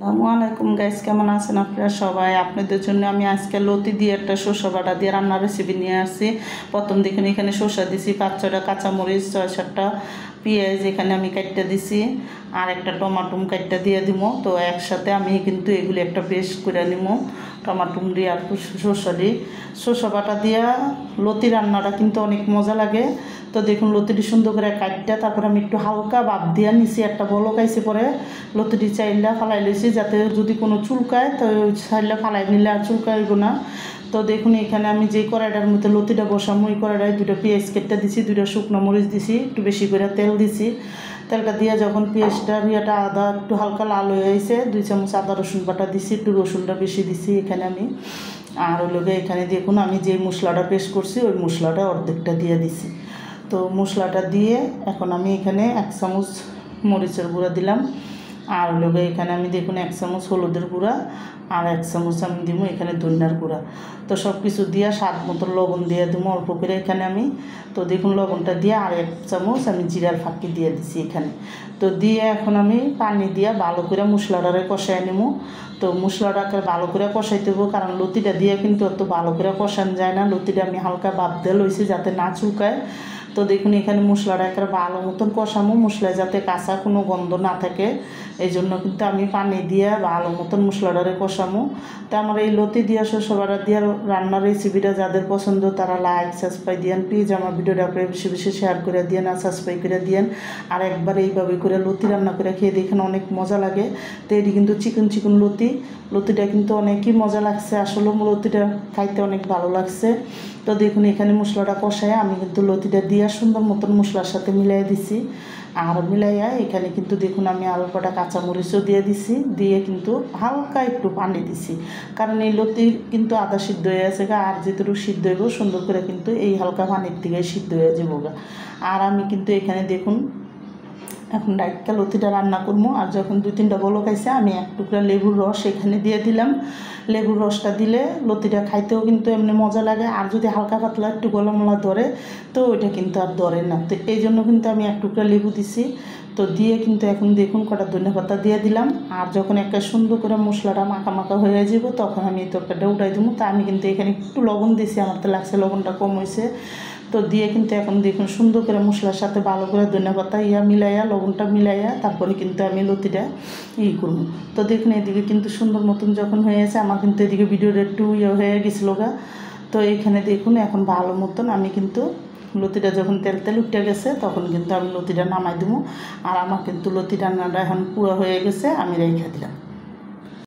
আসসালামু আলাইকুম গাইস, কেমন আছেন আপনারা সবাই? আপনাদের জন্য আমি আজকে লতি দিয়ে একটা শসা বাটা দিয়ে রান্নার রেসিপি নিয়ে আসছি। প্রথম দেখুন এখানে শসা দিছি, 5-6টা কাঁচামরিচ, 6-7টা পেঁয়াজ এখানে আমি কাটটা দিছি, আর একটা টমাটুম কাটটা দিয়ে দিব। তো একসাথে আমি কিন্তু এগুলি একটা পেস্ট করে নিব, টমাটুম দিয়ে আর শসা দিয়ে। শসা বাটা দিয়া লতি রান্নাটা কিন্তু অনেক মজা লাগে। তো দেখুন লতিটি সুন্দর করে কাটটা, তারপরে আমি একটু হালকা ভাপ দিয়া নিছি, একটা বলক আইছে পরে লতিটি চাইলা ফালাই লইছি, যাতে যদি কোনো চুলকায় তো চাইলে ফালাই নিলে আর চুলকাইব না। তো দেখুন এখানে আমি যে কড়াইটার মধ্যে লতিটা বসামো, ওই কড়াইটায় 2টা পেঁয়াজ কেটে দিছি, 2টা শুকনো মরিচ দিছি, একটু বেশি করে তেল দিছি। তেলটা দিয়ে যখন পেঁয়াজটার আদা একটু হালকা লাল হয়ে গেছে, 2 চামচ আদা রসুন বাটা দিছি, একটু রসুনটা বেশি দিছি এখানে আমি। আর ওই লোকে এখানে দেখুন আমি যে মশলাটা পেস্ট করছি ওই মশলাটা অর্ধেকটা দিয়ে দিছি। তো মশলাটা দিয়ে এখন আমি এখানে 1 চামচ মরিচের গুঁড়া দিলাম, আর লোকে এখানে আমি দেখুন 1 চামচ হলুদের গুঁড়া, আর 1 চামচ আমি দিব এখানে ধনিয়ার গুঁড়া। তো সব কিছু দিয়ে স্বাদ মতো লবণ দিয়ে দিব অল্প করে এখানে আমি। তো দেখুন লবণটা দিয়ে আর 1 চামচ আমি জিরার ফাঁকি দিয়ে দিছি এখানে। তো দিয়ে এখন আমি পানি দিয়ে ভালো করে মশলাটারে কষাই নেব। তো মশলাটাকে ভালো করে কষাইতে হবে, কারণ লতিটা দিয়ে কিন্তু অত ভালো করে কষানো যায় না। লতিটা আমি হালকা ভাপ দিয়ে লইছি যাতে না চুলকায়। তো দেখুন এখানে মশলাটা একটা ভালো মতন কষামো, মশলায় যাতে কাঁচা কোনো গন্ধ না থাকে, এই জন্য কিন্তু আমি পানি দিয়ে ভালো মতন মশলাটারে কষামো। তো আমার এই লতি দিয়া শসা বাটা দিয়ে রান্নার রেসিপিটা যাদের পছন্দ তারা লাইক সাবস্ক্রাইব দিয়েন প্লিজ। আমার ভিডিওটা আপনারা বেশি বেশি শেয়ার করে দিয়েন আর সাবস্ক্রাইব করে দিয়েন। আর একবার এইভাবে করে লতি রান্না করে খেয়ে দেখেন, অনেক মজা লাগে। তো এটি কিন্তু চিকন লতিটা কিন্তু অনেকই মজা লাগছে, আসলে লতিটা খাইতে অনেক ভালো লাগছে। তো দেখুন এখানে মশলাটা কষায় আমি কিন্তু লতিটা দিয়ে সুন্দর মতন মশলার সাথে মিলাই দিছি। আর মিলাইয়া এখানে কিন্তু দেখুন আমি আলু কটা কাঁচামরিচও দিয়ে দিছি, দিয়ে কিন্তু হালকা একটু পানি দিছি, কারণ এই লতি কিন্তু আদা সিদ্ধ হয়ে আছে গা, আর যেটুকু সিদ্ধ হইব সুন্দর করে কিন্তু এই হালকা পানির থেকে সিদ্ধ হয়ে যাবো গা। আর আমি কিন্তু এখানে দেখুন এখন ডাইটটা লতিটা রান্না করবো। আর যখন 2-3টা বলক আইছে আমি 1 টুকরা লেবুর রস এখানে দিয়ে দিলাম। লেবুর রসটা দিলে লতিটা খাইতেও কিন্তু এমনি মজা লাগে, আর যদি হালকা পাতলা একটু গলামলা ধরে তো ওইটা কিন্তু আর ধরে না। তো এই জন্য কিন্তু আমি 1 টুকরা লেবু দিছি। তো দিয়ে কিন্তু এখন দেখুন কটা ধনিয়া পাতা দিয়ে দিলাম। আর যখন একটা সুন্দর করে মশলাটা মাখা মাখা হয়ে যাব তখন আমি এই তরকারিটা উঠাই দেবো। তা আমি কিন্তু এখানে একটু লবণ দিছি, আমার তো লাগছে লবণটা কম হয়েছে। তো দিয়ে কিন্তু এখন দেখুন সুন্দর করে মশলার সাথে ভালো করে ধনিয়া পাতা মিলাইয়া লবণটা মিলাইয়া তারপরে কিন্তু আমি লতিটা করবো। তো দেখুন এদিকে কিন্তু সুন্দর মতন যখন হয়ে গেছে, আমার কিন্তু এদিকে ভিডিওটা একটু হয়ে গেছিলো গা। তো এইখানে দেখুন এখন ভালো মতন আমি কিন্তু লতিটা যখন তেল উঠে গেছে তখন কিন্তু আমি লতিটা নামাই দেবো। আর আমার কিন্তু লতি রান্নাটা এখন পুরো হয়ে গেছে, আমি রেখে দিলাম।